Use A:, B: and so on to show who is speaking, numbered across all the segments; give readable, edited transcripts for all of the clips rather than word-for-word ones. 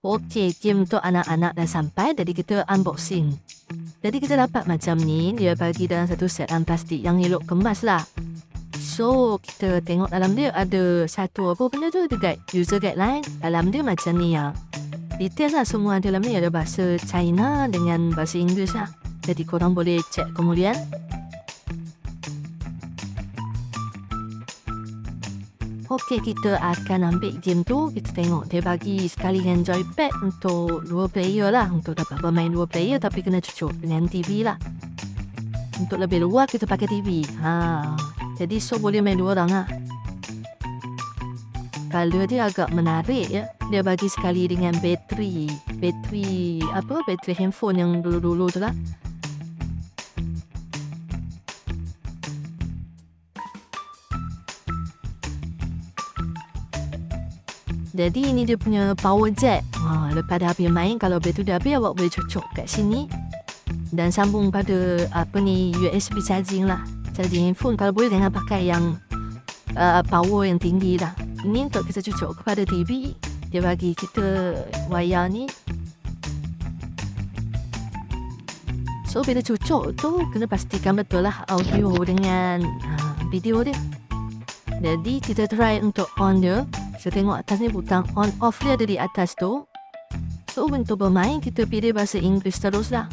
A: Okey, game untuk anak-anak dah sampai. Jadi kita unboxing. Jadi kita dapat macam ni. Dia bagi dalam satu set plastik yang elok kemas lah. So kita tengok dalam dia ada satu apa benda tu, ada guide, user guideline. Dalam dia macam ni ya. Details lah semua dalam ni. Ada bahasa China dengan bahasa Inggeris lah. Jadi korang boleh check kemudian. Okey, kita akan ambil game tu. Kita tengok dia bagi sekali dengan joypad untuk 2 player lah. Untuk dapat bermain 2 player, tapi kena cucuk dengan TV lah. Untuk lebih luar kita pakai TV. Jadi so boleh main 2 orang lah. Color dia agak menarik ya. Dia bagi sekali dengan bateri handphone yang dulu-dulu tu lah. Jadi ini dia punya power jack. Lepas dah habis main, kalau bateri dah habis, awak boleh cocok kat sini dan sambung pada USB charging lah. Charging handphone. Kalau boleh jangan pakai yang power yang tinggi lah. Ini untuk kita cocok kepada TV. Dia bagi kita wayar ni. So bila cocok tu kena pastikan betul lah audio dengan video dia. Jadi kita try untuk on dia. Kita tengok atas ni butang on off dia ada di atas tu. So untuk bermain kita pilih bahasa Inggeris terus lah.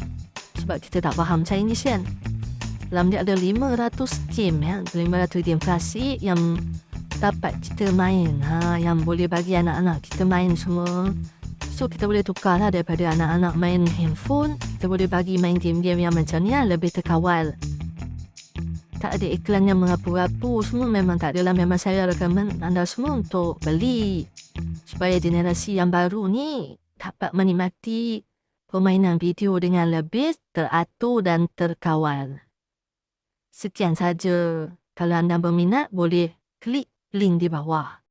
A: Sebab kita tak faham Chinese kan. Dalam dia ada 500 game ya. 500 game klasik yang dapat kita main. Yang boleh bagi anak-anak kita main semua. So kita boleh tukar lah daripada anak-anak main handphone. Kita boleh bagi main game-game yang macam ni lah, lebih terkawal. Tak ada iklan yang mengapu-apu. Semua memang tak adalah. Memang saya recommend anda semua untuk beli. Supaya generasi yang baru ni dapat menikmati permainan video dengan lebih teratur dan terkawal. Sekian saja. Kalau anda berminat boleh klik link di bawah.